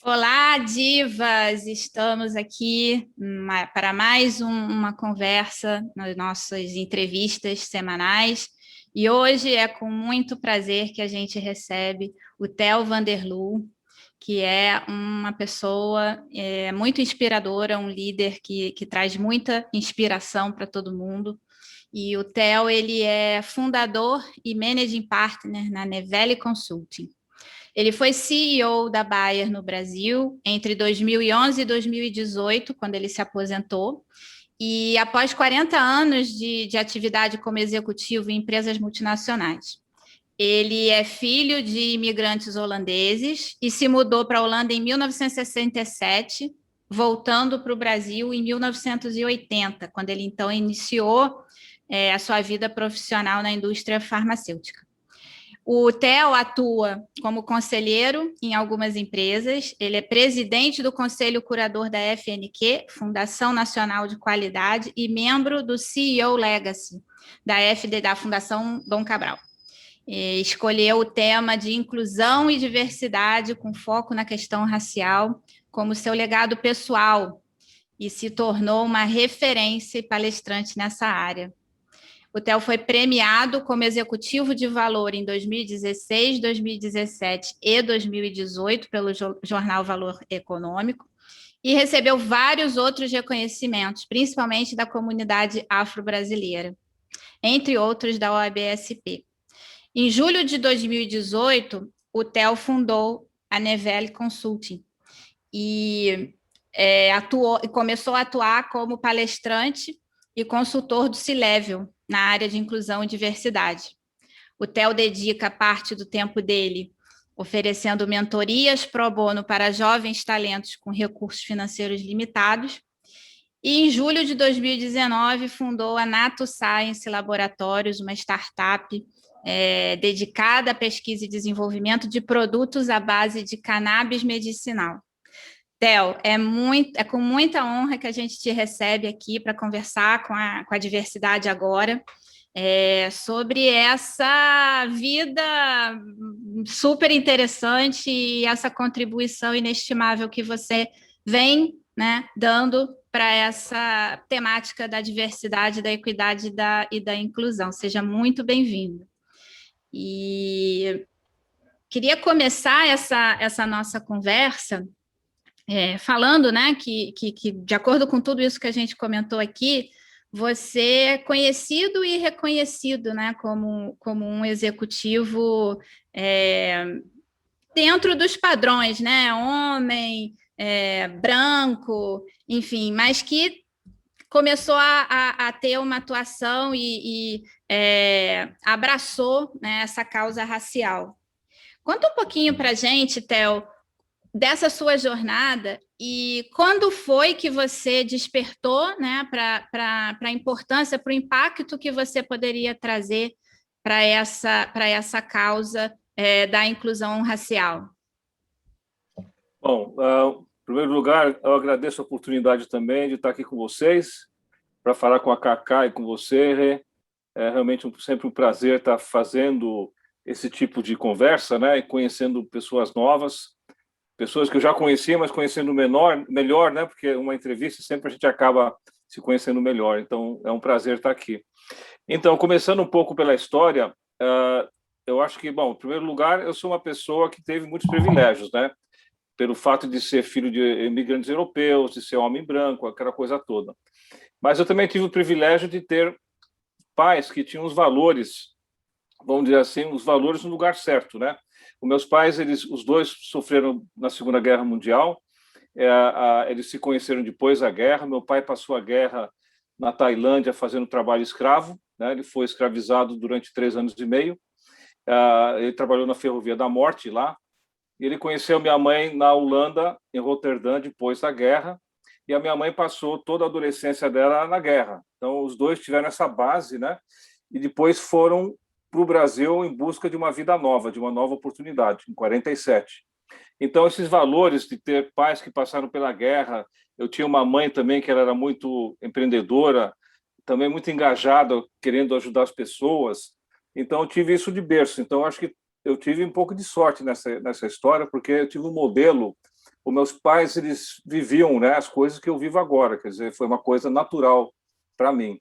Olá, divas! Estamos aqui para mais uma conversa nas nossas entrevistas semanais. E hoje é com muito prazer que a gente recebe o Theo Vanderloo, que é uma pessoa muito inspiradora, um líder que traz muita inspiração para todo mundo. E o Theo, ele é fundador e managing partner na Nevele Consulting. Ele foi CEO da Bayer no Brasil entre 2011 e 2018, quando ele se aposentou. E após 40 anos de atividade como executivo em empresas multinacionais. Ele é filho de imigrantes holandeses e se mudou para a Holanda em 1967, voltando para o Brasil em 1980, quando ele então iniciou a sua vida profissional na indústria farmacêutica. O Theo atua como conselheiro em algumas empresas, ele é presidente do Conselho Curador da FNQ, Fundação Nacional de Qualidade, e membro do CEO Legacy, da Fundação Dom Cabral. Escolheu o tema de inclusão e diversidade com foco na questão racial como seu legado pessoal e se tornou uma referência e palestrante nessa área. O Theo foi premiado como executivo de valor em 2016, 2017 e 2018 pelo jornal Valor Econômico e recebeu vários outros reconhecimentos, principalmente da comunidade afro-brasileira, entre outros da OABSP. Em julho de 2018, o Theo fundou a Nevele Consulting e começou a atuar como palestrante e consultor do C-Level na área de inclusão e diversidade. O Theo dedica parte do tempo dele oferecendo mentorias pro bono para jovens talentos com recursos financeiros limitados. E em julho de 2019 fundou a Nato Science Laboratórios, uma startup dedicada à pesquisa e desenvolvimento de produtos à base de cannabis medicinal. Theo, é com muita honra que a gente te recebe aqui para conversar com a diversidade agora, sobre essa vida super interessante e essa contribuição inestimável que você vem, né, dando para essa temática da diversidade, da equidade e da inclusão. Seja muito bem-vindo. E queria começar essa nossa conversa falando, né, que de acordo com tudo isso que a gente comentou aqui, você é conhecido e reconhecido, né, como um executivo dentro dos padrões, né, homem, branco, enfim, mas que começou a ter uma atuação e abraçou, né, essa causa racial. Conta um pouquinho para a gente, Theo, dessa sua jornada e quando foi que você despertou, né, para a importância, para o impacto que você poderia trazer para essa causa da inclusão racial? Bom, em primeiro lugar, eu agradeço a oportunidade também de estar aqui com vocês, para falar com a Cacá e com você, Rê. É realmente sempre um prazer estar fazendo esse tipo de conversa, né, e conhecendo pessoas novas, pessoas que eu já conhecia, mas conhecendo melhor, né, porque uma entrevista sempre a gente acaba se conhecendo melhor, então é um prazer estar aqui. Então, começando um pouco pela história, eu acho que, bom, em primeiro lugar, eu sou uma pessoa que teve muitos privilégios, né, pelo fato de ser filho de imigrantes europeus, de ser homem branco, aquela coisa toda. Mas eu também tive o privilégio de ter pais que tinham os valores, vamos dizer assim, os valores no lugar certo, né? Os meus pais, os dois sofreram na Segunda Guerra Mundial, eles se conheceram depois da guerra. Meu pai passou a guerra na Tailândia fazendo trabalho escravo, né? Ele foi escravizado durante 3 anos e meio. Ele trabalhou na Ferrovia da Morte lá. E ele conheceu minha mãe na Holanda, em Roterdã, depois da guerra. E a minha mãe passou toda a adolescência dela na guerra. Então, os dois tiveram essa base, né? E depois foram para o Brasil em busca de uma vida nova, de uma nova oportunidade, em 47. Então, esses valores de ter pais que passaram pela guerra, eu tinha uma mãe também que ela era muito empreendedora, também muito engajada, querendo ajudar as pessoas. Então, eu tive isso de berço. Então, acho que eu tive um pouco de sorte nessa história, porque eu tive um modelo os meus pais, eles viviam, né, as coisas que eu vivo agora, quer dizer, foi uma coisa natural para mim.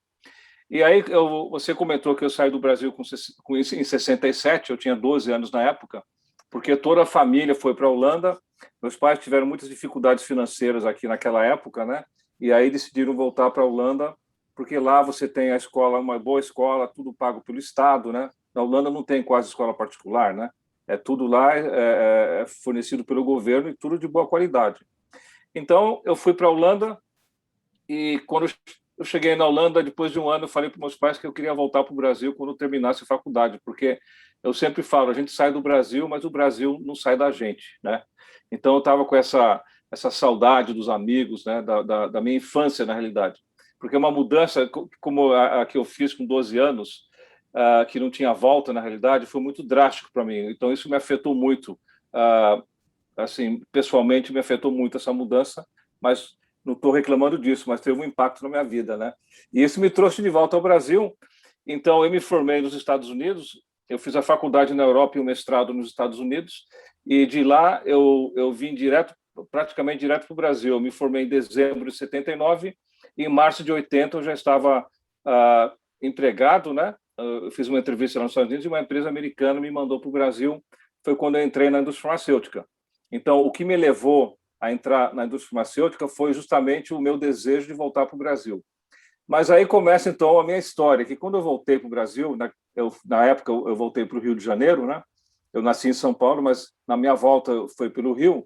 E aí, você comentou que eu saí do Brasil em 67, eu tinha 12 anos na época, porque toda a família foi para a Holanda. Meus pais tiveram muitas dificuldades financeiras aqui naquela época, né? E aí decidiram voltar para a Holanda, porque lá você tem a escola, uma boa escola, tudo pago pelo Estado, né? Na Holanda não tem quase escola particular, né? É tudo lá é fornecido pelo governo e tudo de boa qualidade. Então, eu fui para a Holanda e quando eu cheguei na Holanda, depois de um ano, eu falei para meus pais que eu queria voltar para o Brasil quando eu terminasse a faculdade, porque eu sempre falo, a gente sai do Brasil, mas o Brasil não sai da gente, né? Então, eu estava com essa saudade dos amigos, né? Da minha infância, na realidade. Porque uma mudança, como a que eu fiz com 12 anos, que não tinha volta, na realidade, foi muito drástico para mim. Então, isso me afetou muito. Assim, pessoalmente, me afetou muito essa mudança, mas não estou reclamando disso, mas teve um impacto na minha vida, né? E isso me trouxe de volta ao Brasil. Então, eu me formei nos Estados Unidos, eu fiz a faculdade na Europa e o mestrado nos Estados Unidos, e de lá eu vim praticamente direto para o Brasil. Eu me formei em dezembro de 79, e em março de 80 eu já estava empregado, né? Eu fiz uma entrevista lá nos Estados Unidos e uma empresa americana me mandou para o Brasil. Foi quando eu entrei na indústria farmacêutica. Então, o que me levou a entrar na indústria farmacêutica foi justamente o meu desejo de voltar para o Brasil. Mas aí começa, então, a minha história, que quando eu voltei para o Brasil, na época eu voltei para o Rio de Janeiro, né? Eu nasci em São Paulo, mas na minha volta foi pelo Rio.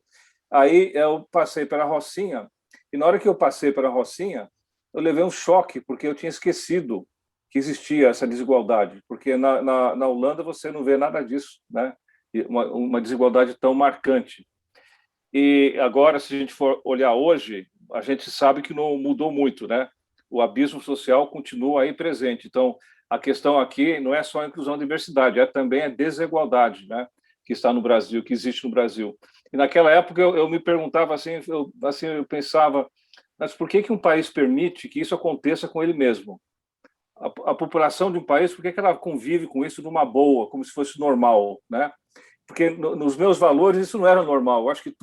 Aí eu passei pela Rocinha, e na hora que eu passei pela Rocinha, eu levei um choque, porque eu tinha esquecido que existia essa desigualdade, porque na Holanda você não vê nada disso, né? Uma desigualdade tão marcante. E agora, se a gente for olhar hoje, a gente sabe que não mudou muito, né? O abismo social continua aí presente. Então, a questão aqui não é só a inclusão e diversidade, é também a desigualdade, né? Que está no Brasil, que existe no Brasil. E naquela época eu me perguntava assim, eu pensava, mas por que um país permite que isso aconteça com ele mesmo? A população de um país, por que ela convive com isso numa boa, como se fosse normal, né? Porque nos meus valores isso não era normal. Eu acho que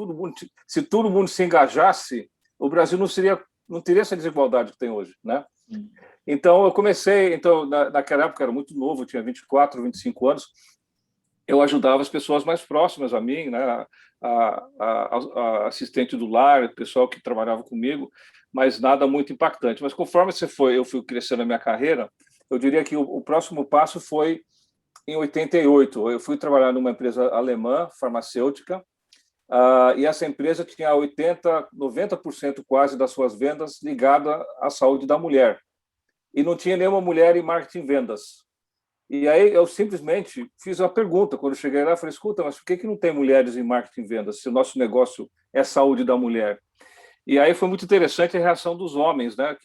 se todo mundo se engajasse, o Brasil não teria essa desigualdade que tem hoje, né? Então eu comecei, naquela época eu era muito novo, eu tinha 24, 25 anos, eu ajudava as pessoas mais próximas a mim, né? A assistente do lar, o pessoal que trabalhava comigo, mas nada muito impactante. Mas conforme eu fui crescendo a minha carreira, eu diria que o próximo passo foi em 88. Eu fui trabalhar numa empresa alemã, farmacêutica, e essa empresa tinha 90% quase das suas vendas ligada à saúde da mulher. E não tinha nenhuma mulher em marketing e vendas. E aí eu simplesmente fiz uma pergunta quando eu cheguei lá, falei, escuta, mas por que não tem mulheres em marketing e vendas se o nosso negócio é saúde da mulher? E aí foi muito interessante a reação dos homens, né?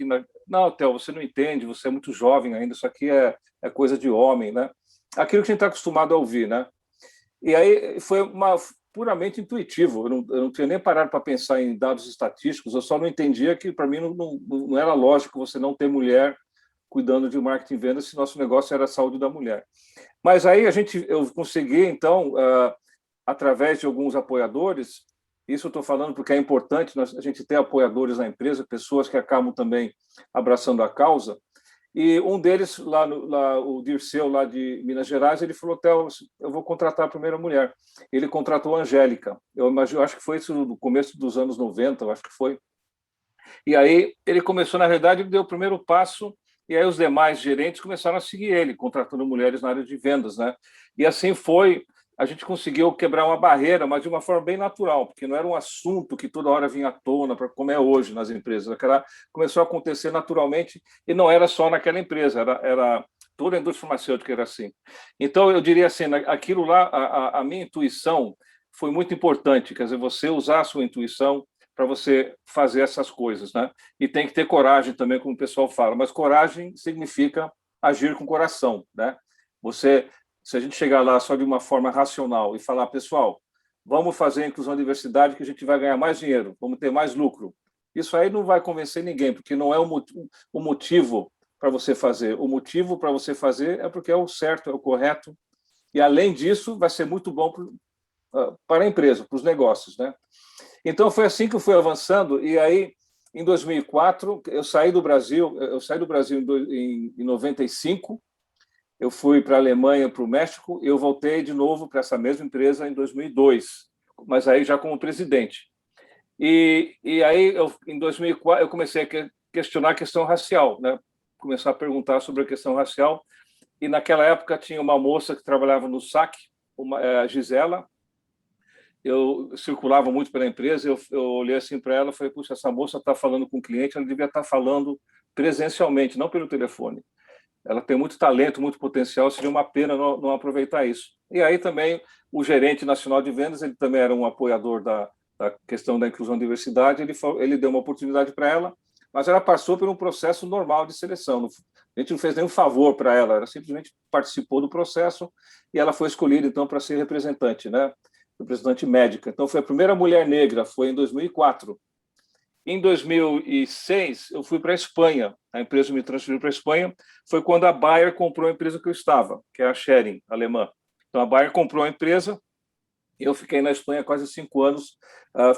Não, Theo, você não entende, você é muito jovem ainda, isso aqui é coisa de homem, né? Aquilo que a gente está acostumado a ouvir, né? E aí foi puramente intuitivo, eu não tinha nem parado para pensar em dados estatísticos, eu só não entendia que, para mim, não era lógico você não ter mulher cuidando de marketing e vendas se nosso negócio era a saúde da mulher. Mas aí eu consegui, então, através de alguns apoiadores, isso eu estou falando porque é importante a gente ter apoiadores na empresa, pessoas que acabam também abraçando a causa. E um deles, o Dirceu, lá de Minas Gerais, ele falou, Theo, eu vou contratar a primeira mulher. Ele contratou a Angélica. Eu acho que foi isso no começo dos anos 90, eu acho que foi. E aí ele começou, na realidade, ele deu o primeiro passo, e aí os demais gerentes começaram a seguir ele, contratando mulheres na área de vendas, né? E assim foi, a gente conseguiu quebrar uma barreira, mas de uma forma bem natural, porque não era um assunto que toda hora vinha à tona, como é hoje nas empresas. Começou a acontecer naturalmente, e não era só naquela empresa, era toda a indústria farmacêutica era assim. Então, eu diria assim, aquilo lá, a minha intuição foi muito importante, quer dizer, você usar a sua intuição para você fazer essas coisas, né? E tem que ter coragem também, como o pessoal fala, mas coragem significa agir com o coração, né? Se a gente chegar lá só de uma forma racional e falar, pessoal, vamos fazer a inclusão e diversidade que a gente vai ganhar mais dinheiro, vamos ter mais lucro. Isso aí não vai convencer ninguém, porque não é o motivo para você fazer. O motivo para você fazer é porque é o certo, é o correto. E, além disso, vai ser muito bom para a empresa, para os negócios, né? Então, foi assim que eu fui avançando, e aí, em 2004, eu saí do Brasil em 95, eu fui para a Alemanha, para o México, e eu voltei de novo para essa mesma empresa em 2002, mas aí já como presidente. E aí, em 2004, eu comecei a questionar a questão racial, né? Começar a perguntar sobre a questão racial, e naquela época tinha uma moça que trabalhava no SAC, a Gisela. Eu circulava muito pela empresa, eu olhei assim para ela e falei, puxa, essa moça está falando com o cliente, ela devia estar falando presencialmente, não pelo telefone. Ela tem muito talento, muito potencial, seria uma pena não aproveitar isso. E aí também o gerente nacional de vendas, ele também era um apoiador da questão da inclusão e diversidade, ele deu uma oportunidade para ela, mas ela passou por um processo normal de seleção. A gente não fez nenhum favor para ela, ela simplesmente participou do processo e ela foi escolhida, então, para ser representante, né? Representante médica. Então, foi a primeira mulher negra, foi em 2004. Em 2006, eu fui para a Espanha. A empresa me transferiu para a Espanha. Foi quando a Bayer comprou a empresa que eu estava, que é a Schering, alemã. Então, a Bayer comprou a empresa e eu fiquei na Espanha quase 5 anos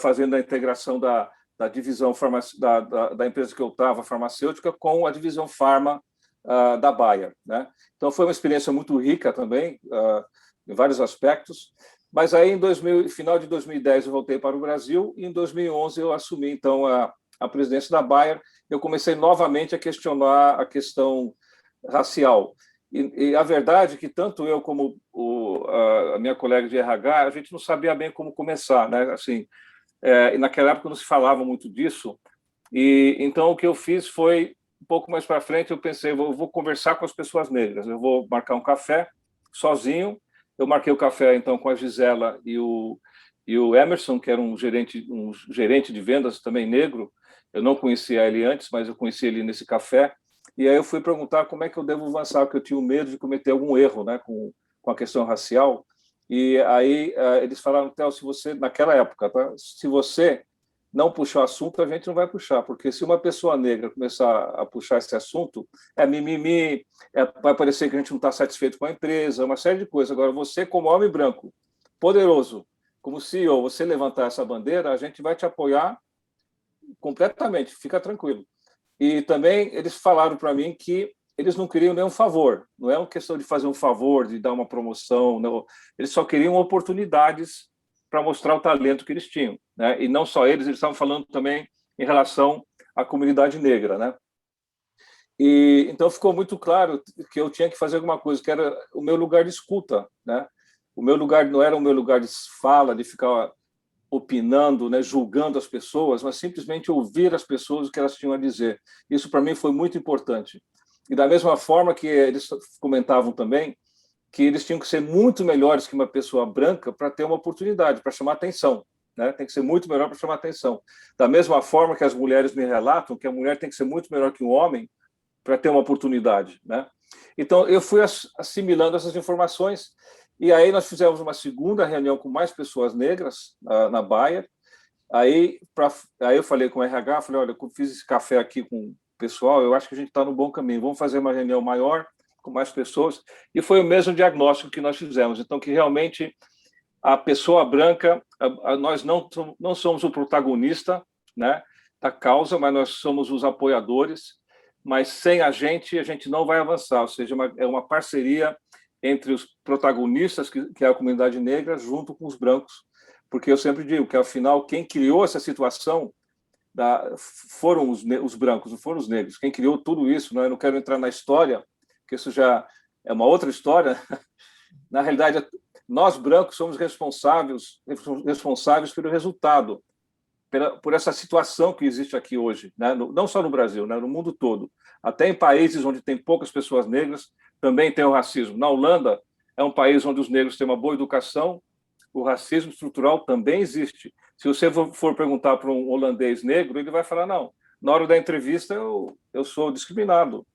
fazendo a integração da divisão da empresa que eu estava, farmacêutica, com a divisão farma da Bayer, né? Então, foi uma experiência muito rica também, em vários aspectos. Mas aí, final de 2010, eu voltei para o Brasil e em 2011 eu assumi, então, a presidência da Bayer. Eu comecei novamente a questionar a questão racial. E a verdade é que tanto eu como a minha colega de RH, a gente não sabia bem como começar, né? Assim, e naquela época não se falava muito disso. E então o que eu fiz foi, um pouco mais para frente, eu pensei, eu vou conversar com as pessoas negras, eu vou marcar um café sozinho. Eu marquei o café, então, com a Gisela e o Emerson, que era um gerente de vendas também negro. Eu não conhecia ele antes, mas eu conheci ele nesse café. E aí eu fui perguntar como é que eu devo avançar, porque eu tinha medo de cometer algum erro, né, com a questão racial. E aí eles falaram, Theo, se você, naquela época, tá, se você não puxar o assunto, a gente não vai puxar, porque se uma pessoa negra começar a puxar esse assunto, é mimimi, vai parecer que a gente não está satisfeito com a empresa, uma série de coisas. Agora, você, como homem branco, poderoso, como CEO, você levantar essa bandeira, a gente vai te apoiar completamente, fica tranquilo. E também eles falaram para mim que eles não queriam nenhum favor, não é uma questão de fazer um favor, de dar uma promoção, não. Eles só queriam oportunidades para mostrar o talento que eles tinham, né? E não só eles estavam falando também em relação à comunidade negra, né? E então ficou muito claro que eu tinha que fazer alguma coisa, que era o meu lugar de escuta, né? O meu lugar não era o meu lugar de fala, de ficar opinando, né, julgando as pessoas, mas simplesmente ouvir as pessoas o que elas tinham a dizer. Isso para mim foi muito importante. E da mesma forma que eles comentavam também que eles tinham que ser muito melhores que uma pessoa branca para ter uma oportunidade, para chamar atenção, né? Tem que ser muito melhor para chamar atenção. Da mesma forma que as mulheres me relatam que a mulher tem que ser muito melhor que um homem para ter uma oportunidade, né? Então, eu fui assimilando essas informações e aí nós fizemos uma segunda reunião com mais pessoas negras na Bayer. Aí eu falei com o RH, falei, olha, eu fiz esse café aqui com o pessoal, eu acho que a gente está no bom caminho, vamos fazer uma reunião maior, com mais pessoas, e foi o mesmo diagnóstico que nós fizemos. Então, que realmente a pessoa branca, nós não somos o protagonista, né, da causa, mas nós somos os apoiadores, mas sem a gente não vai avançar, ou seja, é uma parceria entre os protagonistas, que é a comunidade negra, junto com os brancos, porque eu sempre digo que, afinal, quem criou essa situação foram os brancos, não foram os negros. Quem criou tudo isso, né? Eu não quero entrar na história, que isso já é uma outra história. Na realidade, nós brancos somos responsáveis pelo resultado, por essa situação que existe aqui hoje, né? Não só no Brasil, né? No mundo todo. Até em países onde tem poucas pessoas negras, também tem o racismo. Na Holanda, é um país onde os negros têm uma boa educação, o racismo estrutural também existe. Se você for perguntar para um holandês negro, ele vai falar, não, na hora da entrevista eu sou discriminado.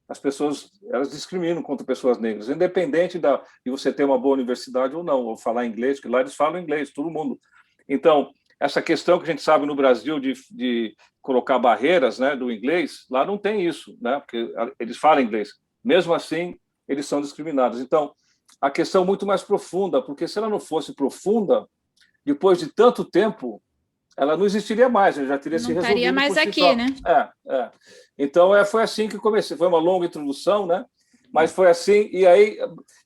As pessoas, elas discriminam contra pessoas negras, independente de você ter uma boa universidade ou não, ou falar inglês, que lá eles falam inglês, todo mundo. Então, essa questão que a gente sabe no Brasil de colocar barreiras, né, do inglês, lá não tem isso, né, porque eles falam inglês. Mesmo assim, eles são discriminados. Então, a questão é muito mais profunda, porque se ela não fosse profunda, depois de tanto tempo, ela não existiria mais, já teria se Não resolvido estaria mais por si aqui, só. né? Então, foi assim que comecei. Foi uma longa introdução, né? Mas foi assim. E aí,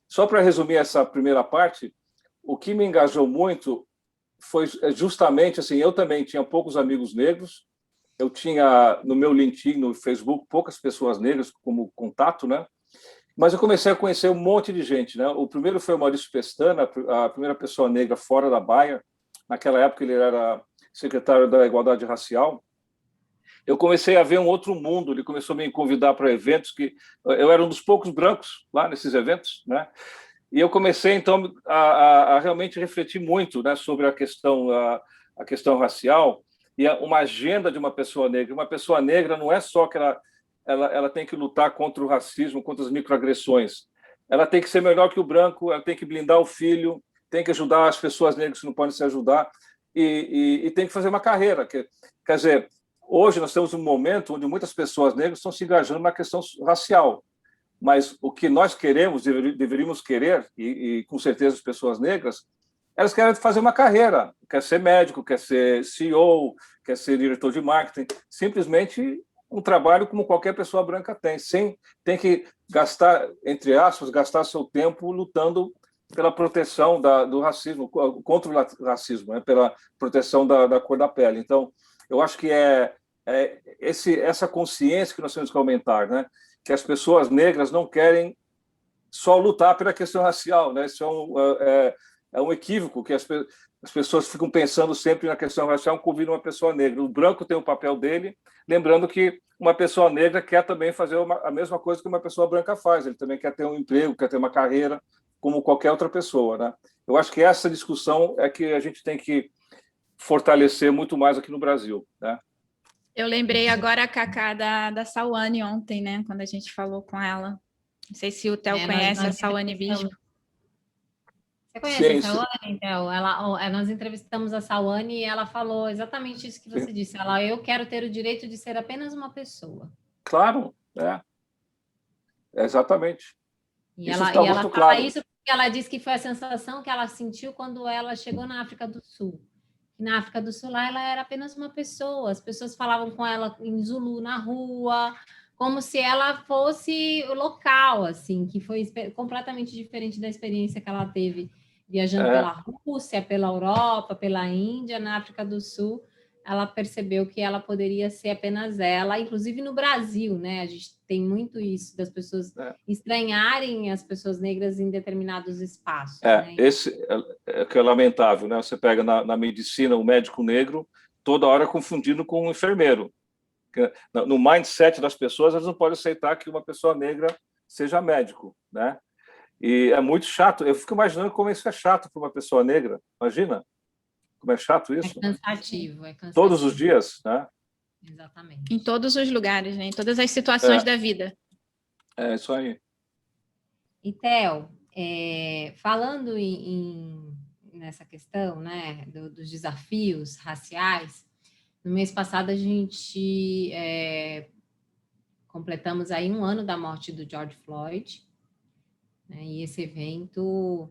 só para resumir essa primeira parte, o que me engajou muito foi justamente assim, eu também tinha poucos amigos negros, eu tinha no meu LinkedIn, no Facebook, poucas pessoas negras como contato, né? Mas eu comecei a conhecer um monte de gente, né? O primeiro foi o Maurício Pestana, a primeira pessoa negra fora da Baia. Naquela época ele era secretário da Igualdade Racial. Eu comecei a ver um outro mundo. Ele começou a me convidar para eventos que eu era um dos poucos brancos lá nesses eventos, né? E eu comecei então a realmente refletir muito, né, sobre a questão racial e uma agenda de uma pessoa negra. Uma pessoa negra não é só que ela tem que lutar contra o racismo, contra as microagressões. Ela tem que ser melhor que o branco, ela tem que blindar o filho, tem que ajudar as pessoas negras que não podem se ajudar e tem que fazer uma carreira. Quer dizer, hoje nós temos um momento onde muitas pessoas negras estão se engajando na questão racial, mas o que nós queremos, deveríamos querer, e com certeza as pessoas negras, elas querem fazer uma carreira, quer ser médico, quer ser CEO, quer ser diretor de marketing, simplesmente um trabalho como qualquer pessoa branca tem, tem que gastar, entre aspas, gastar seu tempo lutando pela proteção do racismo, contra o racismo, né? Pela proteção da cor da pele. Então, eu acho que essa consciência que nós temos que aumentar, né? Que as pessoas negras não querem só lutar pela questão racial, né? Isso é um equívoco, que as pessoas ficam pensando sempre na questão racial como uma pessoa negra. O branco tem o papel dele, lembrando que uma pessoa negra quer também fazer a mesma coisa que uma pessoa branca faz, ele também quer ter um emprego, quer ter uma carreira, como qualquer outra pessoa, né? Eu acho que essa discussão é que a gente tem que fortalecer muito mais aqui no Brasil, né? Eu lembrei agora a Cacá da Sawane ontem, né? Quando a gente falou com ela. Não sei se o Theo conhece a Sawane Bispo. Você conhece a Sawane, Theo? Nós entrevistamos a Sawane e ela falou exatamente isso que você disse. Eu quero ter o direito de ser apenas uma pessoa. Claro, exatamente. E ela fala claro. Isso porque ela disse que foi a sensação que ela sentiu quando ela chegou na África do Sul. Na África do Sul, lá, ela era apenas uma pessoa. As pessoas falavam com ela em Zulu na rua, como se ela fosse local, assim, que foi completamente diferente da experiência que ela teve viajando pela Rússia, pela Europa, pela Índia, na África do Sul. Ela percebeu que ela poderia ser apenas ela, inclusive no Brasil, né? A gente tem muito isso, das pessoas estranharem as pessoas negras em determinados espaços. Né? Esse que é lamentável, né? Você pega na medicina o médico negro toda hora confundindo com um enfermeiro. No mindset das pessoas, elas não podem aceitar que uma pessoa negra seja médico, né? E é muito chato. Eu fico imaginando como isso é chato para uma pessoa negra. Imagina como é chato isso. É cansativo. Todos os dias, né? Exatamente. Em todos os lugares, né? Em todas as situações da vida. É isso aí. E, Theo, falando nessa questão, né, dos desafios raciais, no mês passado a gente completamos aí 1 ano da morte do George Floyd, né, e esse evento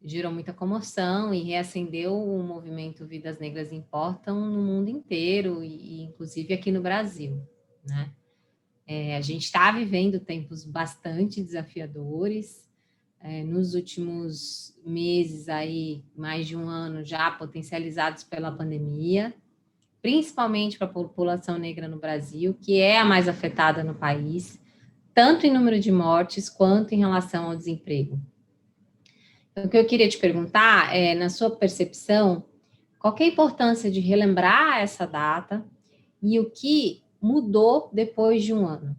gerou muita comoção e reacendeu o movimento Vidas Negras Importam no mundo inteiro e inclusive aqui no Brasil, né? A gente está vivendo tempos bastante desafiadores, nos últimos meses aí, mais de 1 ano já potencializados pela pandemia, principalmente para a população negra no Brasil, que é a mais afetada no país, tanto em número de mortes quanto em relação ao desemprego. O que eu queria te perguntar é, na sua percepção, qual que é a importância de relembrar essa data e o que mudou depois de 1 ano?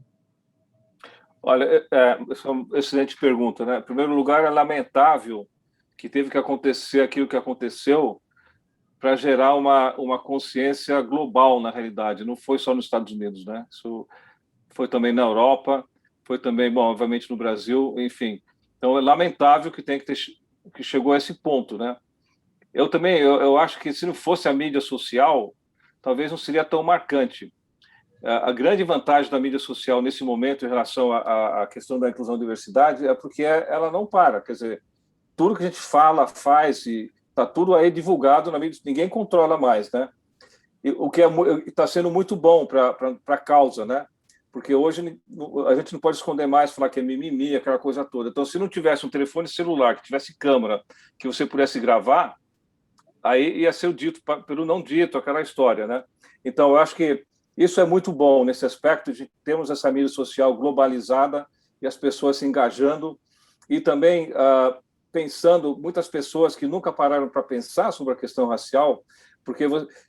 Olha, essa é uma excelente pergunta, né? Em primeiro lugar, é lamentável que teve que acontecer aquilo que aconteceu para gerar uma consciência global, na realidade. Não foi só nos Estados Unidos, né? Isso foi também na Europa, foi também, bom, obviamente no Brasil, enfim. Então, é lamentável que chegou a esse ponto, né? Eu acho que se não fosse a mídia social, talvez não seria tão marcante. A grande vantagem da mídia social nesse momento em relação à questão da inclusão e diversidade é porque ela não para. Quer dizer, tudo que a gente fala, faz, e está tudo aí divulgado na mídia, ninguém controla mais, né? o que está sendo muito bom para a causa, né? Porque hoje a gente não pode esconder mais, falar que é mimimi, aquela coisa toda. Então, se não tivesse um telefone celular, que tivesse câmera, que você pudesse gravar, aí ia ser o dito pelo não dito, aquela história, né? Então, eu acho que isso é muito bom nesse aspecto de termos essa mídia social globalizada e as pessoas se engajando e também pensando, muitas pessoas que nunca pararam para pensar sobre a questão racial, porque,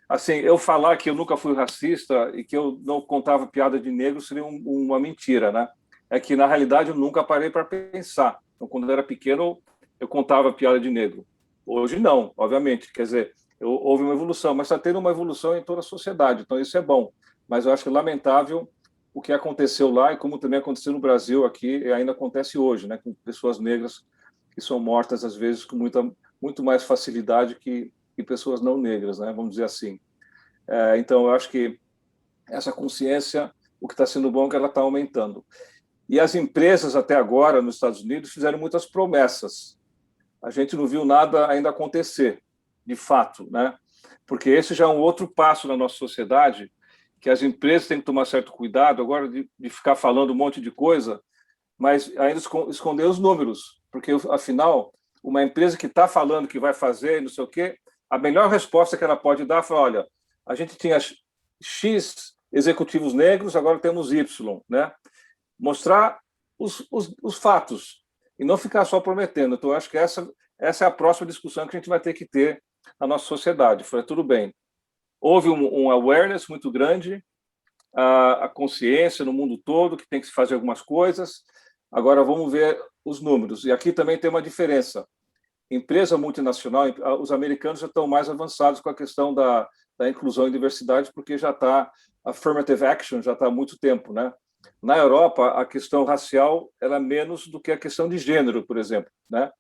assim, eu falar que eu nunca fui racista e que eu não contava piada de negro seria uma mentira, né? É que, na realidade, eu nunca parei para pensar. Então, quando eu era pequeno, eu contava piada de negro. Hoje não, obviamente. Quer dizer, houve uma evolução, mas está tendo uma evolução em toda a sociedade, então isso é bom. Mas eu acho que é lamentável o que aconteceu lá e como também aconteceu no Brasil aqui e ainda acontece hoje, né, com pessoas negras que são mortas às vezes com muito mais facilidade que pessoas não negras, né, vamos dizer assim. Então eu acho que essa consciência, o que está sendo bom é que ela está aumentando. E as empresas até agora nos Estados Unidos fizeram muitas promessas. A gente não viu nada ainda acontecer, de fato, né? Porque esse já é um outro passo na nossa sociedade, que as empresas têm que tomar certo cuidado agora de ficar falando um monte de coisa, mas ainda esconder os números, porque, afinal, uma empresa que está falando que vai fazer, não sei o quê, a melhor resposta que ela pode dar é falar, olha, a gente tinha X executivos negros, agora temos Y, né? Mostrar os fatos e não ficar só prometendo. Então, eu acho que essa é a próxima discussão que a gente vai ter que ter na nossa sociedade. Foi tudo bem. Houve um awareness muito grande, a consciência no mundo todo que tem que se fazer algumas coisas. Agora vamos ver os números. E aqui também tem uma diferença. Empresa multinacional, os americanos já estão mais avançados com a questão da inclusão e diversidade, porque já está affirmative action já está há muito tempo, né? Na Europa, a questão racial ela é menos do que a questão de gênero, por exemplo, né?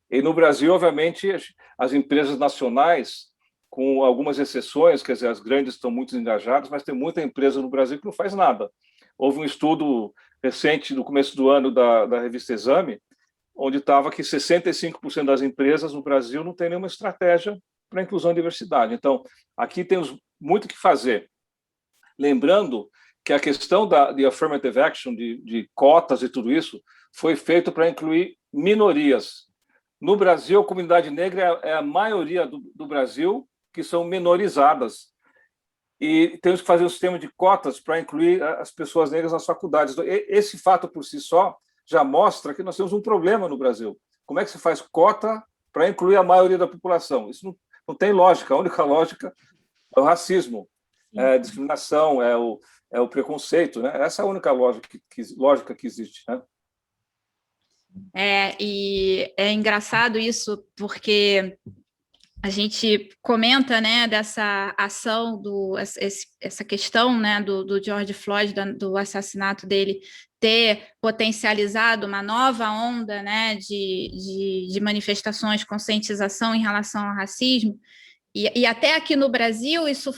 E no Brasil, obviamente, as empresas nacionais, com algumas exceções, quer dizer, as grandes estão muito engajadas, mas tem muita empresa no Brasil que não faz nada. Houve um estudo recente, no começo do ano, da revista Exame, onde estava que 65% das empresas no Brasil não tem nenhuma estratégia para inclusão e diversidade. Então, aqui temos muito o que fazer. Lembrando que a questão de affirmative action, de cotas e tudo isso, foi feito para incluir minorias. No Brasil, a comunidade negra é a maioria do Brasil que são minorizadas. E temos que fazer um sistema de cotas para incluir as pessoas negras nas faculdades. Esse fato por si só já mostra que nós temos um problema no Brasil. Como é que se faz cota para incluir a maioria da população? Isso não tem lógica. A única lógica é o racismo, é a discriminação, é o preconceito, né? Essa é a única lógica que existe, né? E é engraçado isso, porque a gente comenta, né, dessa ação, essa questão, né, do George Floyd, do assassinato dele, ter potencializado uma nova onda, né, de manifestações, conscientização em relação ao racismo, e até aqui no Brasil isso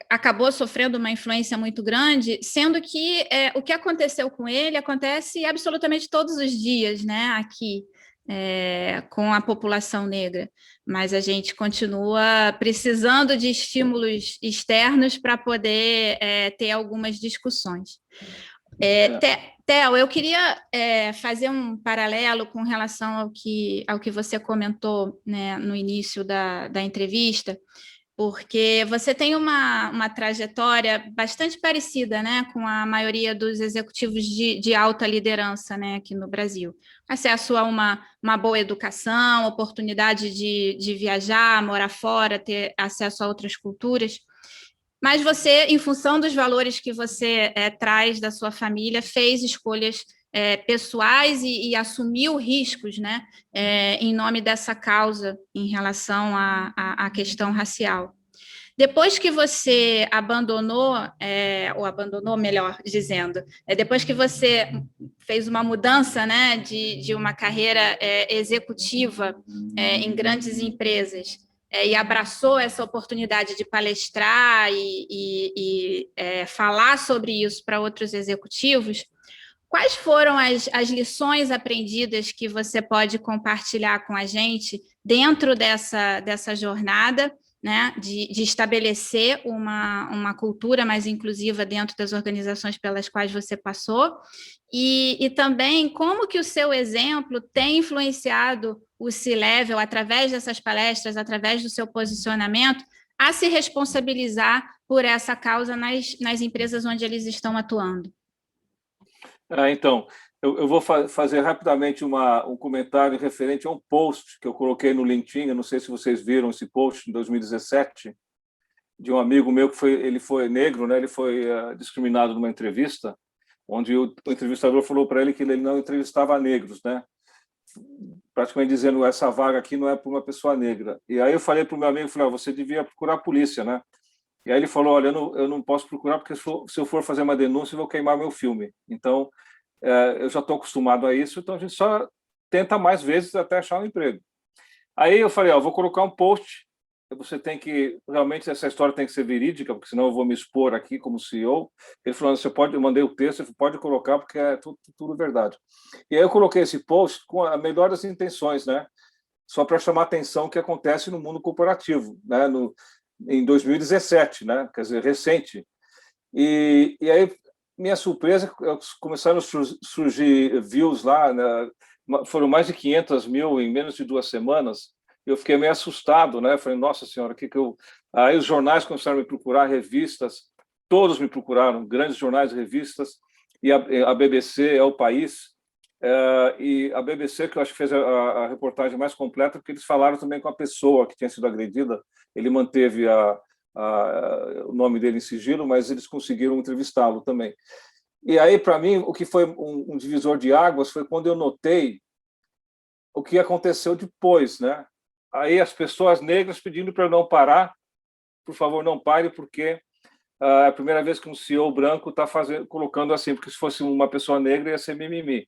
acabou sofrendo uma influência muito grande, sendo que o que aconteceu com ele acontece absolutamente todos os dias, né, aqui, com a população negra, mas a gente continua precisando de estímulos externos para poder ter algumas discussões. Theo, eu queria fazer um paralelo com relação ao que você comentou, né, no início da entrevista, porque você tem uma trajetória bastante parecida, né, com a maioria dos executivos de alta liderança, né, aqui no Brasil. Acesso a uma boa educação, oportunidade de viajar, morar fora, ter acesso a outras culturas. Mas você, em função dos valores que você traz da sua família, fez escolhas pessoais e assumiu riscos, né, em nome dessa causa em relação à questão racial. Depois que você abandonou, ou abandonou, melhor dizendo, depois que você fez uma mudança, né, de uma carreira executiva em grandes empresas, e abraçou essa oportunidade de palestrar e falar sobre isso para outros executivos, quais foram as lições aprendidas que você pode compartilhar com a gente dentro dessa jornada, né, de estabelecer uma cultura mais inclusiva dentro das organizações pelas quais você passou, e também como que o seu exemplo tem influenciado o C-Level, através dessas palestras, através do seu posicionamento, a se responsabilizar por essa causa nas empresas onde eles estão atuando. Então, eu vou fazer rapidamente um comentário referente a um post que eu coloquei no LinkedIn, eu não sei se vocês viram esse post, em 2017, de um amigo meu que ele foi negro, né? Ele foi discriminado numa entrevista, onde o entrevistador falou para ele que ele não entrevistava negros, né? Praticamente dizendo, essa vaga aqui não é para uma pessoa negra. E aí eu falei para o meu amigo, falei, você devia procurar a polícia, né? E aí ele falou, olha, eu não posso procurar porque se eu for fazer uma denúncia, eu vou queimar meu filme. Então, eu já estou acostumado a isso, então a gente só tenta mais vezes até achar um emprego. Aí eu falei, vou colocar um post, você tem que, realmente essa história tem que ser verídica, porque senão eu vou me expor aqui como CEO. Ele falou, eu mandei o texto, você pode colocar, porque é tudo verdade. E aí eu coloquei esse post com a melhor das intenções, né? Só para chamar a atenção o que acontece no mundo corporativo, né? Em 2017, né? Quer dizer, recente. E aí, minha surpresa, começaram a surgir views lá, né? Foram mais de 500 mil em menos de 2 semanas. Eu fiquei meio assustado, né? Falei, nossa senhora, o que que eu... Aí os jornais começaram a me procurar, revistas, todos me procuraram, grandes jornais e revistas, e a BBC é o país, e a BBC, que eu acho que fez a reportagem mais completa, porque eles falaram também com a pessoa que tinha sido agredida, ele manteve o nome dele em sigilo, mas eles conseguiram entrevistá-lo também. E aí, para mim, o que foi um divisor de águas foi quando eu notei o que aconteceu depois, né? Aí as pessoas negras pedindo para eu não parar, por favor, não pare, porque é a primeira vez que um CEO branco está colocando assim, porque se fosse uma pessoa negra ia ser mimimi.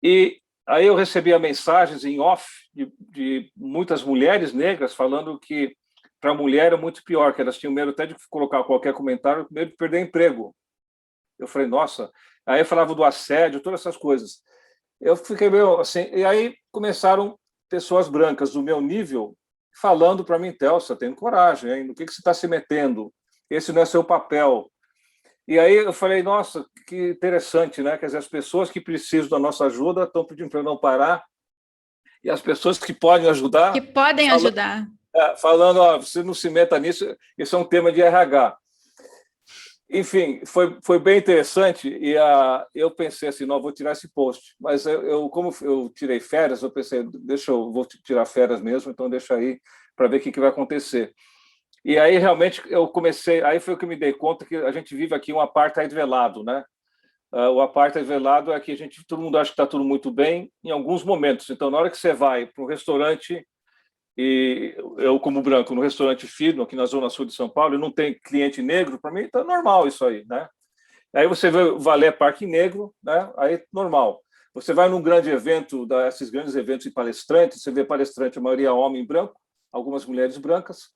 E aí eu recebia mensagens em off de muitas mulheres negras falando que para a mulher era muito pior, que elas tinham medo até de colocar qualquer comentário, medo de perder emprego. Eu falei, nossa. Aí eu falava do assédio, todas essas coisas. Eu fiquei meio assim, e aí começaram pessoas brancas do meu nível falando para mim, Telsa, tem coragem, hein? No que você está se metendo? Esse não é seu papel. E aí eu falei, nossa, que interessante, né? Quer dizer, as pessoas que precisam da nossa ajuda estão pedindo para eu não parar, e as pessoas que podem ajudar... Que podem ajudar. Falando, você não se meta nisso, isso é um tema de RH. Enfim, foi bem interessante, e eu pensei assim, não, vou tirar esse post. Mas como eu tirei férias, eu pensei, vou tirar férias mesmo, então deixa aí para ver o que vai acontecer. E aí, realmente, eu comecei, aí foi o que eu me dei conta que a gente vive aqui um apartheid velado, né? O apartheid velado é que todo mundo acha que está tudo muito bem em alguns momentos. Então, na hora que você vai para um restaurante, e eu, como branco, no restaurante fino, aqui na Zona Sul de São Paulo, e não tem cliente negro, para mim está normal isso aí, né? Aí você vê o Valé Parque Negro, né? Aí normal. Você vai num grande evento, esses grandes eventos de palestrantes, você vê palestrante, a maioria homem branco, algumas mulheres brancas,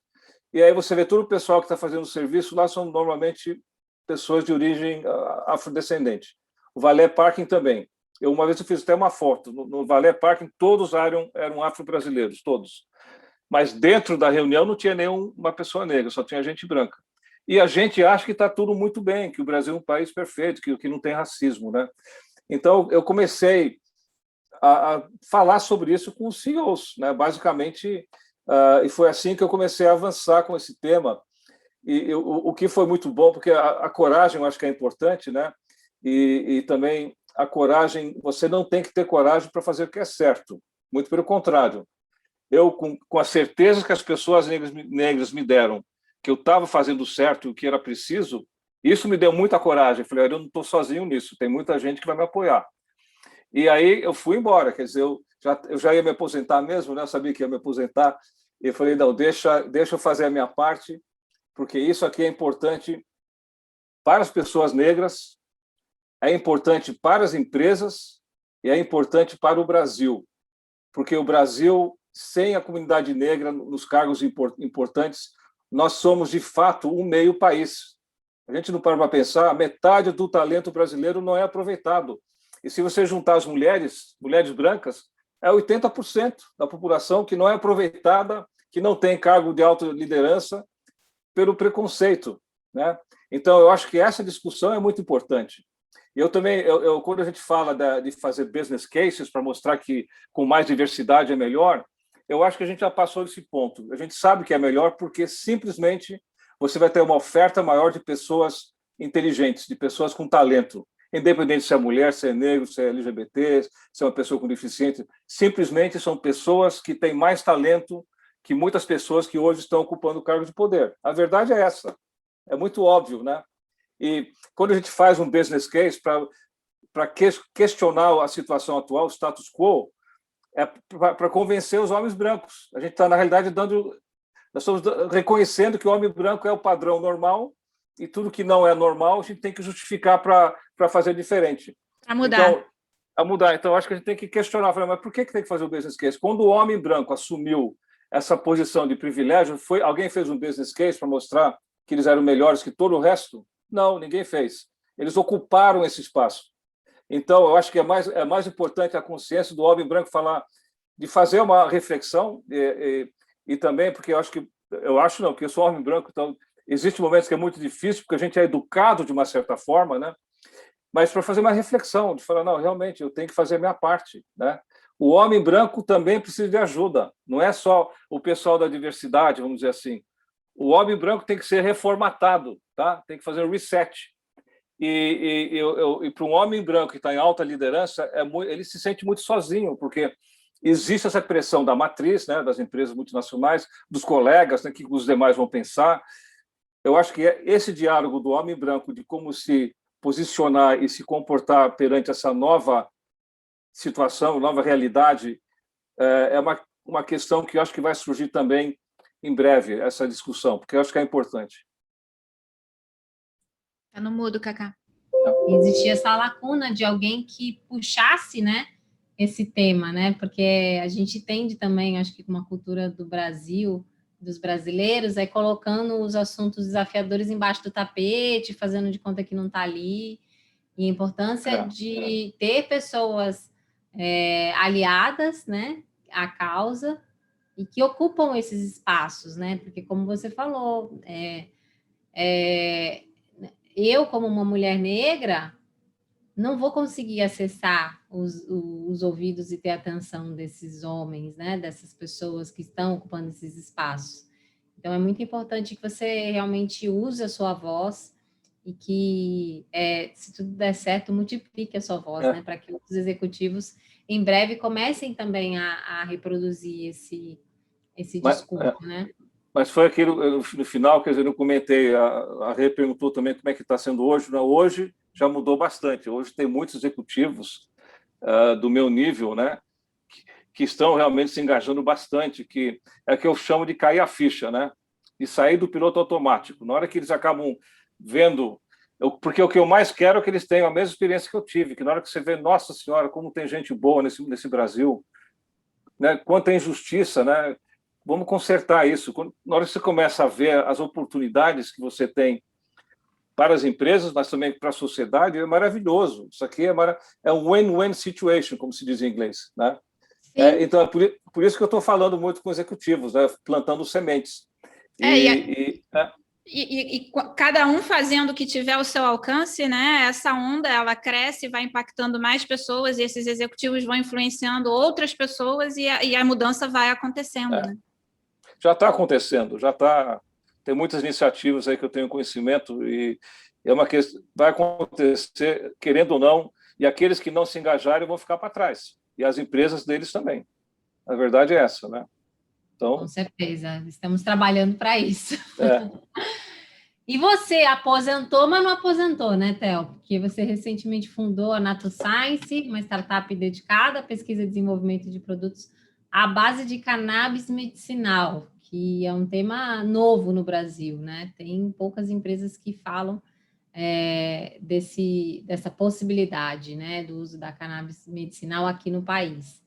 e aí você vê todo o pessoal que está fazendo o serviço lá são normalmente pessoas de origem afrodescendente. O Valé Parking também. Uma vez eu fiz até uma foto. No Valé Parking, todos eram afro-brasileiros, todos. Mas dentro da reunião não tinha nenhuma pessoa negra, só tinha gente branca. E a gente acha que está tudo muito bem, que o Brasil é um país perfeito, que não tem racismo, né? Então, eu comecei a falar sobre isso com os CEOs, né? Basicamente, e foi assim que eu comecei a avançar com esse tema. E o que foi muito bom, porque a coragem eu acho que é importante, né? E também a coragem, você não tem que ter coragem para fazer o que é certo, muito pelo contrário. Eu, com a certeza que as pessoas negras me deram, que eu estava fazendo certo, o que era preciso, isso me deu muita coragem. Eu falei, eu não estou sozinho nisso, tem muita gente que vai me apoiar. E aí eu fui embora, quer dizer, eu já ia me aposentar mesmo, né? Eu sabia que ia me aposentar, e eu falei, não, deixa eu fazer a minha parte, porque isso aqui é importante para as pessoas negras, é importante para as empresas e é importante para o Brasil, porque o Brasil, sem a comunidade negra nos cargos importantes, nós somos, de fato, um meio país. A gente não para pensar, metade do talento brasileiro não é aproveitado. E se você juntar as mulheres brancas, é 80% da população que não é aproveitada, que não têm cargo de alta liderança pelo preconceito, né? Então, eu acho que essa discussão é muito importante. Eu também, quando a gente fala de fazer business cases para mostrar que com mais diversidade é melhor, eu acho que a gente já passou desse ponto. A gente sabe que é melhor porque simplesmente você vai ter uma oferta maior de pessoas inteligentes, de pessoas com talento, independente se é mulher, se é negro, se é LGBT, se é uma pessoa com deficiência, simplesmente são pessoas que têm mais talento que muitas pessoas que hoje estão ocupando o cargo de poder. A verdade é essa. É muito óbvio, né? E quando a gente faz um business case para questionar a situação atual, o status quo, é para convencer os homens brancos. A gente está, na realidade, nós estamos reconhecendo que o homem branco é o padrão normal e tudo que não é normal a gente tem que justificar para fazer diferente. Para mudar. Então, a mudar. Então, acho que a gente tem que questionar, mas por que tem que fazer o business case? Quando o homem branco assumiu essa posição de privilégio, alguém fez um business case para mostrar que eles eram melhores que todo o resto? Não, ninguém fez. Eles ocuparam esse espaço. Então, eu acho que é mais importante a consciência do homem branco de fazer uma reflexão e também porque porque eu sou homem branco, então existem momentos que é muito difícil porque a gente é educado de uma certa forma, né? Mas para fazer uma reflexão, de falar, não, realmente eu tenho que fazer a minha parte, né? O homem branco também precisa de ajuda, não é só o pessoal da diversidade, vamos dizer assim. O homem branco tem que ser reformatado, tá? Tem que fazer um reset. E para um homem branco que está em alta liderança, ele se sente muito sozinho, porque existe essa pressão da matriz, né, das empresas multinacionais, dos colegas, né, que os demais vão pensar. Eu acho que esse diálogo do homem branco, de como se posicionar e se comportar perante essa nova situação, nova realidade, é uma questão que eu acho que vai surgir também em breve, essa discussão, porque eu acho que é importante. Está no mudo, Cacá. Existia essa lacuna de alguém que puxasse, né, esse tema, né? Porque a gente tende também, acho que com uma cultura do Brasil, dos brasileiros, é colocando os assuntos desafiadores embaixo do tapete, fazendo de conta que não está ali. E a importância de ter pessoas aliadas, né, à causa e que ocupam esses espaços, né? Porque, como você falou, eu, como uma mulher negra, não vou conseguir acessar os ouvidos e ter atenção desses homens, né? Dessas pessoas que estão ocupando esses espaços. Então, é muito importante que você realmente use a sua voz e que, se tudo der certo, multiplique a sua voz, né? Para que os executivos, em breve, comecem também a reproduzir esse discurso, né? Mas foi aquilo, no final, quer dizer, eu comentei, a Rê perguntou também como é que está sendo hoje. Não, hoje já mudou bastante. Hoje tem muitos executivos do meu nível, né, que estão realmente se engajando bastante, que é que eu chamo de cair a ficha, né, de sair do piloto automático. Na hora que eles acabam vendo... porque o que eu mais quero é que eles tenham a mesma experiência que eu tive, que na hora que você vê, nossa senhora, como tem gente boa nesse Brasil, né, quanta injustiça, né? Vamos consertar isso. Na hora que você começa a ver as oportunidades que você tem para as empresas, mas também para a sociedade, é maravilhoso. Isso aqui é um win-win situation, como se diz em inglês, né? Então, é por isso que eu estou falando muito com executivos, né? Plantando sementes. E cada um fazendo o que tiver ao seu alcance, né? Essa onda, ela cresce, vai impactando mais pessoas e esses executivos vão influenciando outras pessoas e a mudança vai acontecendo, né? Já está acontecendo, tem muitas iniciativas aí que eu tenho conhecimento e é uma questão, vai acontecer, querendo ou não, e aqueles que não se engajarem vão ficar para trás, e as empresas deles também. A verdade é essa, né? Então, com certeza, estamos trabalhando para isso. E você aposentou, mas não aposentou, né, Theo? Porque você recentemente fundou a Nato Science, uma startup dedicada à pesquisa e desenvolvimento de produtos à base de cannabis medicinal, que é um tema novo no Brasil, né? Tem poucas empresas que falam dessa possibilidade, né, do uso da cannabis medicinal aqui no país.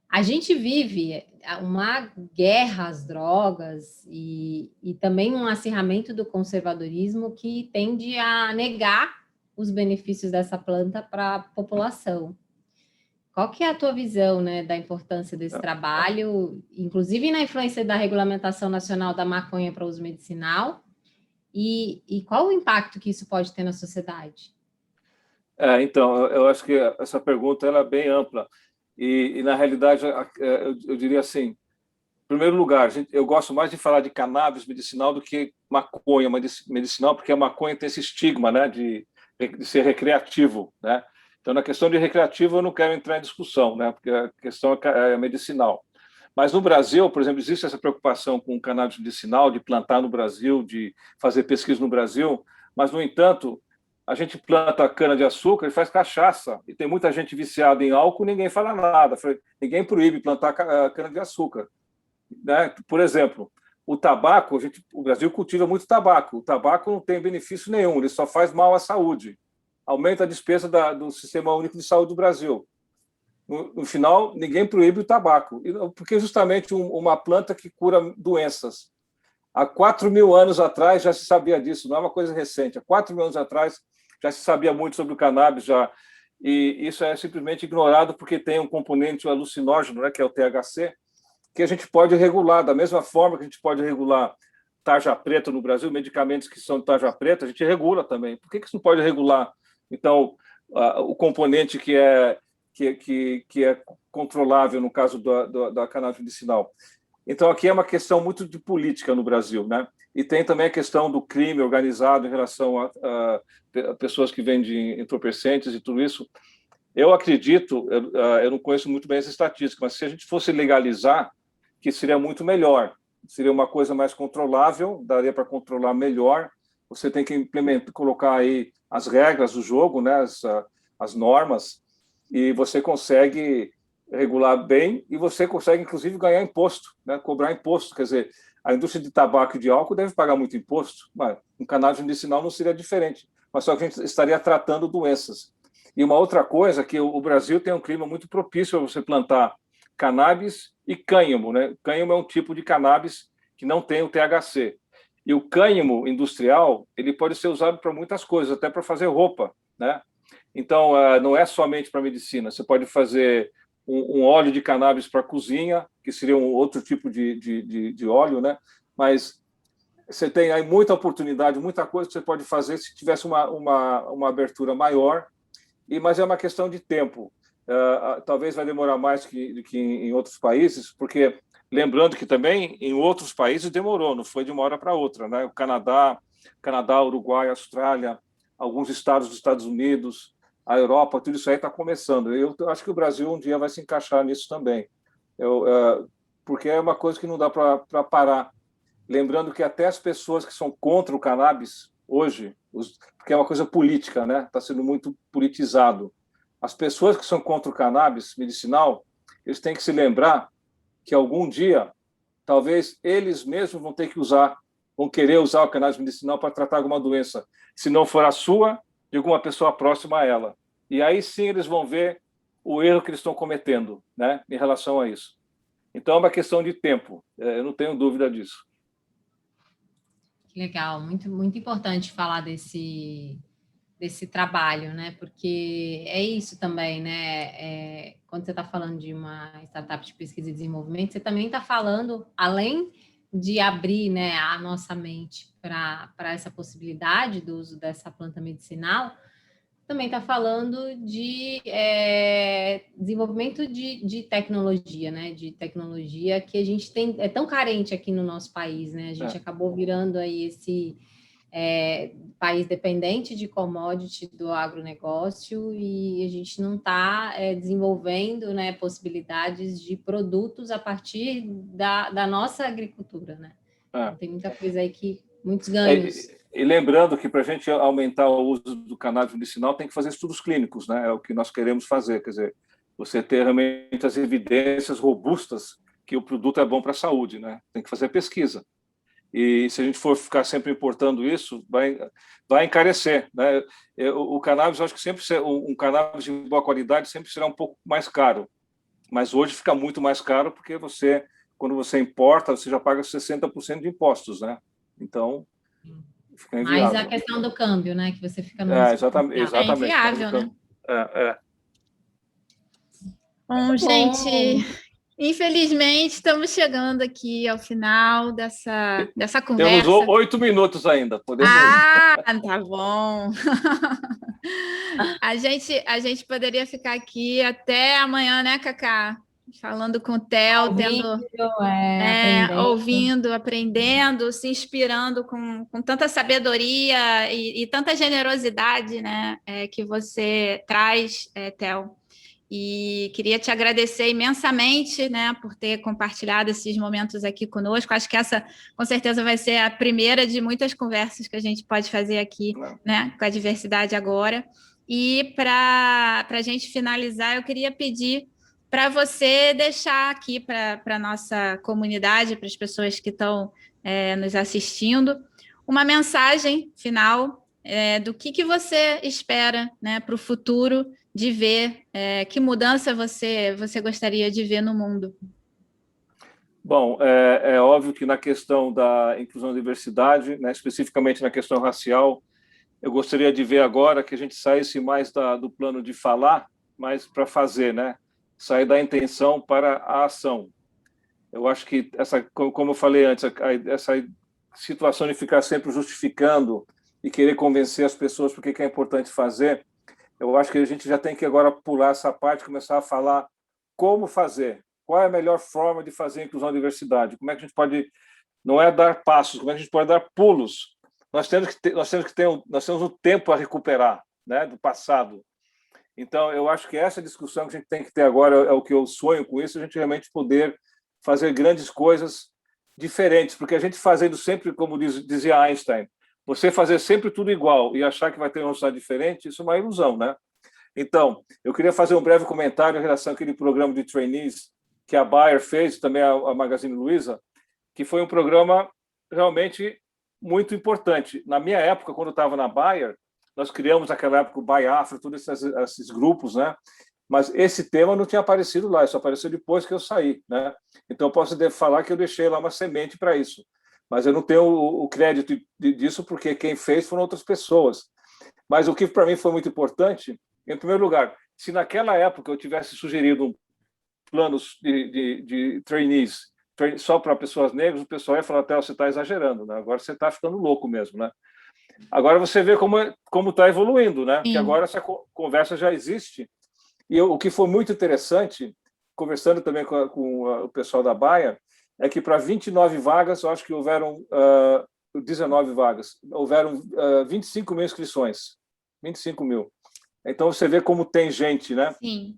A gente vive uma guerra às drogas e também um acirramento do conservadorismo que tende a negar os benefícios dessa planta para a população. qual que é a tua visão, né, da importância desse trabalho, inclusive na influência da regulamentação nacional da maconha para uso medicinal, e qual o impacto que isso pode ter na sociedade? Então, eu acho que essa pergunta ela é bem ampla. E na realidade, eu diria assim, em primeiro lugar, eu gosto mais de falar de cannabis medicinal do que maconha medicinal, porque a maconha tem esse estigma, né, de ser recreativo, né? Então, na questão de recreativo, eu não quero entrar em discussão, né, porque a questão é medicinal. Mas no Brasil, por exemplo, existe essa preocupação com o cannabis medicinal, de plantar no Brasil, de fazer pesquisa no Brasil, mas, no entanto, a gente planta cana-de-açúcar e faz cachaça, e tem muita gente viciada em álcool, ninguém fala nada, ninguém proíbe plantar cana-de-açúcar, né? Por exemplo, o tabaco, o Brasil cultiva muito tabaco, o tabaco não tem benefício nenhum, ele só faz mal à saúde, aumenta a despesa do Sistema Único de Saúde do Brasil. No final, ninguém proíbe o tabaco, porque justamente uma planta que cura doenças. Há 4.000 anos atrás já se sabia disso, não é uma coisa recente. Há 4.000 anos atrás já se sabia muito sobre o cannabis, já, e isso é simplesmente ignorado porque tem um componente alucinógeno, né, que é o THC, que a gente pode regular, da mesma forma que a gente pode regular tarja preta no Brasil, medicamentos que são de tarja preta, a gente regula também. Por que isso não pode regular, então, o componente que é controlável no caso da cannabis medicinal? Então, aqui é uma questão muito de política no Brasil, né? E tem também a questão do crime organizado em relação a pessoas que vendem entorpecentes e tudo isso. Eu acredito, eu não conheço muito bem essa estatística, mas se a gente fosse legalizar, que seria muito melhor. Seria uma coisa mais controlável, daria para controlar melhor. Você tem que implementar, colocar aí as regras do jogo, né? As normas, e você consegue regular bem e você consegue, inclusive, ganhar imposto, né? Cobrar imposto. Quer dizer, a indústria de tabaco e de álcool deve pagar muito imposto, mas um cannabis medicinal não seria diferente, mas só que a gente estaria tratando doenças. E uma outra coisa, que o Brasil tem um clima muito propício para você plantar cannabis e cânhamo, né? Cânhamo é um tipo de cannabis que não tem o THC. E o cânhamo industrial, ele pode ser usado para muitas coisas, até para fazer roupa, né? Então, não é somente para medicina. Você pode fazer um óleo de cannabis para cozinha, que seria um outro tipo de óleo, né? Mas você tem aí muita oportunidade, muita coisa que você pode fazer se tivesse uma abertura maior, mas é uma questão de tempo. Talvez vai demorar mais do que em outros países, porque, lembrando que também em outros países demorou, não foi de uma hora para outra, né? O Canadá, Uruguai, Austrália, alguns estados dos Estados Unidos, a Europa, tudo isso aí está começando. Eu acho que o Brasil um dia vai se encaixar nisso também, porque é uma coisa que não dá para parar. Lembrando que até as pessoas que são contra o cannabis hoje, porque é uma coisa política, né? Está sendo muito politizado. As pessoas que são contra o cannabis medicinal, eles têm que se lembrar que algum dia, talvez eles mesmos vão querer usar o cannabis medicinal para tratar alguma doença, se não for a sua, de alguma pessoa próxima a ela. E aí sim eles vão ver o erro que eles estão cometendo, né, em relação a isso. Então é uma questão de tempo, eu não tenho dúvida disso. Legal, muito, muito importante falar desse trabalho, né? Porque é isso também, né? Quando você está falando de uma startup de pesquisa e desenvolvimento, você também está falando, além de abrir, né, a nossa mente para essa possibilidade do uso dessa planta medicinal, também está falando de desenvolvimento de tecnologia, né? De tecnologia que a gente é tão carente aqui no nosso país, né? A gente acabou virando aí esse país dependente de commodity do agronegócio e a gente não está desenvolvendo, né, possibilidades de produtos a partir da nossa agricultura, né? Então, tem muita coisa aí muitos ganhos. E lembrando que para a gente aumentar o uso do cannabis medicinal tem que fazer estudos clínicos, né? É o que nós queremos fazer, quer dizer, você ter realmente as evidências robustas que o produto é bom para a saúde, né? Tem que fazer pesquisa. E se a gente for ficar sempre importando isso, vai encarecer, né? O cannabis, eu acho que sempre um cannabis de boa qualidade sempre será um pouco mais caro, mas hoje fica muito mais caro porque quando você importa, você já paga 60% de impostos, né? Então fica inviável. Mas a questão do câmbio, né? Que você fica no exatamente. É inviável, né? Bom, gente, Bom, infelizmente estamos chegando aqui ao final dessa Temos conversa. 8 minutos ainda, podemos. Ah, tá bom. A gente poderia ficar aqui até amanhã, né, Cacá? Falando com o Theo, ouvindo, aprendendo. ouvindo, aprendendo, se inspirando com tanta sabedoria e tanta generosidade, né, que você traz, Theo. E queria te agradecer imensamente, né, por ter compartilhado esses momentos aqui conosco. Acho que essa, com certeza, vai ser a primeira de muitas conversas que a gente pode fazer aqui, né, com a diversidade agora. E para a gente finalizar, eu queria pedir para você deixar aqui para a nossa comunidade, para as pessoas que estão nos assistindo, uma mensagem final do que você espera, né, para o futuro de ver que mudança você gostaria de ver no mundo. Bom, é óbvio que na questão da inclusão e diversidade, né, especificamente na questão racial, eu gostaria de ver agora que a gente saísse mais do plano de falar, mais para fazer, né? Sair da intenção para a ação. Eu acho que como eu falei antes, essa situação de ficar sempre justificando e querer convencer as pessoas porque que é importante fazer, eu acho que a gente já tem que agora pular essa parte e começar a falar como fazer, qual é a melhor forma de fazer a inclusão e diversidade, como é que a gente pode, não é dar passos, como é que a gente pode dar pulos. Nós temos um tempo a recuperar, né, do passado. Então, eu acho que essa discussão que a gente tem que ter agora é o que eu sonho com isso, a gente realmente poder fazer grandes coisas diferentes, porque a gente fazendo sempre, como dizia Einstein, você fazer sempre tudo igual e achar que vai ter um resultado diferente, isso é uma ilusão, né? Então, eu queria fazer um breve comentário em relação àquele programa de trainees que a Bayer fez, também a Magazine Luiza, que foi um programa realmente muito importante. Na minha época, quando eu estava na Bayer, nós criamos naquela época o Baiafra, todos esses grupos, né? Mas esse tema não tinha aparecido lá, isso apareceu depois que eu saí, né? Então, eu posso falar que eu deixei lá uma semente para isso. Mas eu não tenho o crédito disso, porque quem fez foram outras pessoas. Mas o que para mim foi muito importante, em primeiro lugar, se naquela época eu tivesse sugerido planos de trainees só para pessoas negras, o pessoal ia falar até você está exagerando, né? Agora você está ficando louco mesmo, né? Agora você vê como está evoluindo, né? Sim. Que agora essa conversa já existe. E o que foi muito interessante, conversando também com o pessoal da Bayer, é que para 29 vagas, eu acho que houveram 19 vagas, houveram 25 mil inscrições. 25 mil. Então, você vê como tem gente, né? Sim.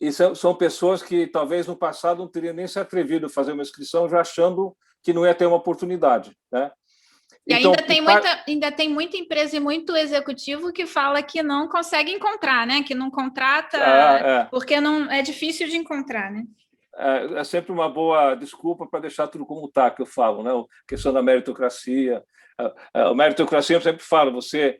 E são pessoas que talvez no passado não teriam nem se atrevido a fazer uma inscrição, já achando que não ia ter uma oportunidade, né? E então, ainda tem muita empresa e muito executivo que fala que não consegue encontrar, né? Que não contrata porque não é difícil de encontrar, né? É sempre uma boa desculpa para deixar tudo como está, que eu falo, né? A questão da meritocracia. A meritocracia, eu sempre falo, você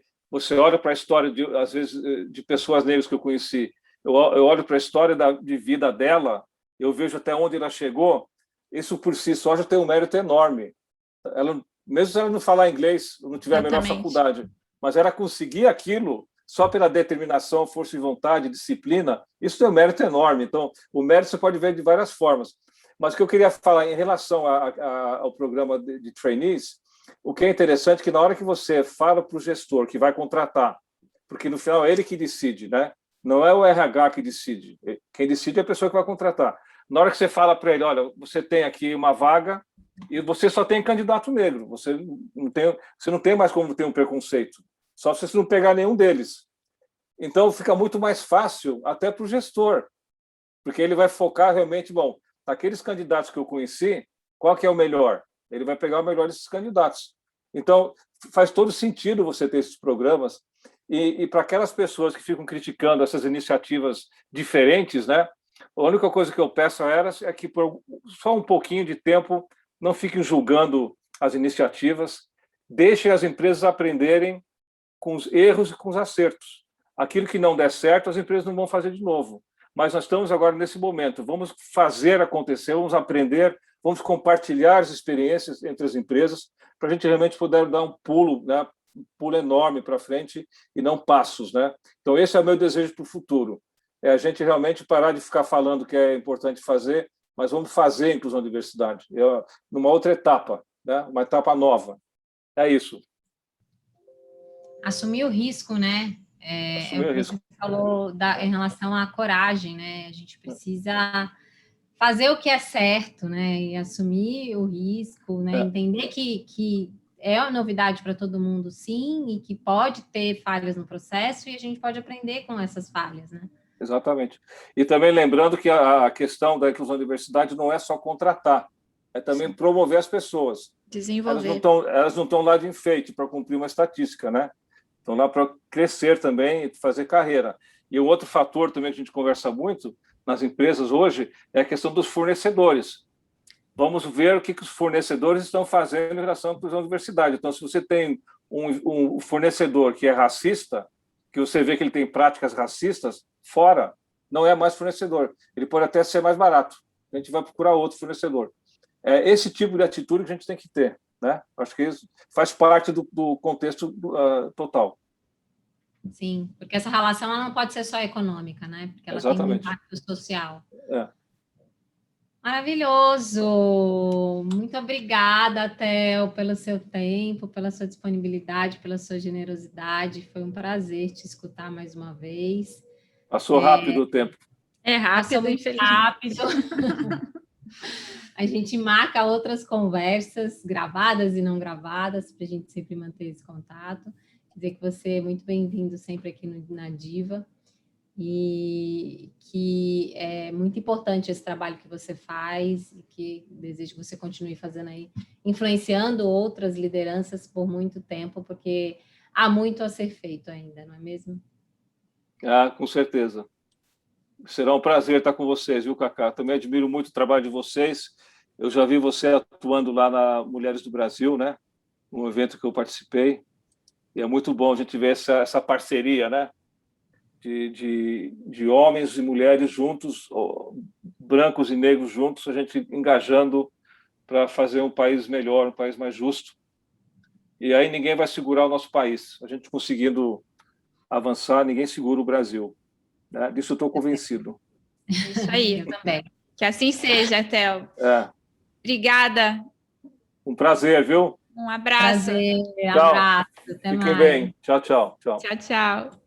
olha para a história, às vezes, de pessoas negras que eu conheci, eu olho para a história de vida dela, eu vejo até onde ela chegou, isso por si só já tem um mérito enorme. Mesmo se ela não falar inglês, não tiver a melhor faculdade, mas ela conseguir aquilo só pela determinação, força de vontade, disciplina, isso tem um mérito enorme. Então, o mérito você pode ver de várias formas. Mas o que eu queria falar em relação ao programa de trainees, o que é interessante é que na hora que você fala para o gestor que vai contratar, porque no final é ele que decide, né? Não é o RH que decide. Quem decide é a pessoa que vai contratar. Na hora que você fala para ele, olha, você tem aqui uma vaga e você só tem candidato negro, você não tem mais como ter um preconceito, só se você não pegar nenhum deles. Então, fica muito mais fácil até para o gestor, porque ele vai focar realmente, bom, aqueles candidatos que eu conheci, qual que é o melhor? Ele vai pegar o melhor desses candidatos. Então, faz todo sentido você ter esses programas. E para aquelas pessoas que ficam criticando essas iniciativas diferentes, né? A única coisa que eu peço a elas é que, por só um pouquinho de tempo, não fiquem julgando as iniciativas, deixem as empresas aprenderem com os erros e com os acertos. Aquilo que não der certo, as empresas não vão fazer de novo. Mas nós estamos agora nesse momento, vamos fazer acontecer, vamos aprender, vamos compartilhar as experiências entre as empresas para a gente realmente poder dar um pulo, né? Um pulo enorme para frente e não passos, né? Então, esse é o meu desejo para o futuro. é a gente realmente parar de ficar falando que é importante fazer, mas vamos fazer inclusão e diversidade, numa outra etapa, né? Uma etapa nova. É isso. Assumir o risco, né? É o que você falou em relação à coragem, né? A gente precisa fazer o que é certo, né? E assumir o risco, né? Entender que é uma novidade para todo mundo, sim, e que pode ter falhas no processo e a gente pode aprender com essas falhas, né? Exatamente. E também lembrando que a questão da inclusão e diversidade não é só contratar, é também promover as pessoas. Desenvolver. Elas não estão lá de enfeite para cumprir uma estatística, né? Estão lá para crescer também e fazer carreira. E um outro fator também que a gente conversa muito nas empresas hoje é a questão dos fornecedores. Vamos ver o que os fornecedores estão fazendo em relação à inclusão e diversidade. Então, se você tem um fornecedor que é racista, que você vê que ele tem práticas racistas, fora, não é mais fornecedor. Ele pode até ser mais barato. A gente vai procurar outro fornecedor. É esse tipo de atitude que a gente tem que ter, né? Acho que isso faz parte do contexto total. Sim, porque essa relação ela não pode ser só econômica, né? Porque ela tem um impacto social. Maravilhoso! Muito obrigada, Theo, pelo seu tempo, pela sua disponibilidade, pela sua generosidade. Foi um prazer te escutar mais uma vez. Passou rápido o tempo. É rápido, infelizmente. Rápido. A gente marca outras conversas, gravadas e não gravadas, para a gente sempre manter esse contato. Dizer que você é muito bem-vindo sempre aqui na Diva. E que é muito importante esse trabalho que você faz e que desejo que você continue fazendo aí, influenciando outras lideranças por muito tempo, porque há muito a ser feito ainda, não é mesmo? Com certeza. Será um prazer estar com vocês, viu, Cacá? Também admiro muito o trabalho de vocês. Eu já vi você atuando lá na Mulheres do Brasil, né? Um evento que eu participei. E é muito bom a gente ver essa parceria, né? De homens e mulheres juntos, brancos e negros juntos, a gente engajando para fazer um país melhor, um país mais justo. E aí ninguém vai segurar o nosso país. A gente conseguindo avançar, ninguém segura o Brasil. Né? Disso eu estou convencido. Isso aí. Eu também. Que assim seja, Theo. Obrigada. Um prazer, viu? Um abraço. Prazer, Tchau. abraço. Até Fiquem mais. bem. Tchau, tchau. Tchau, tchau.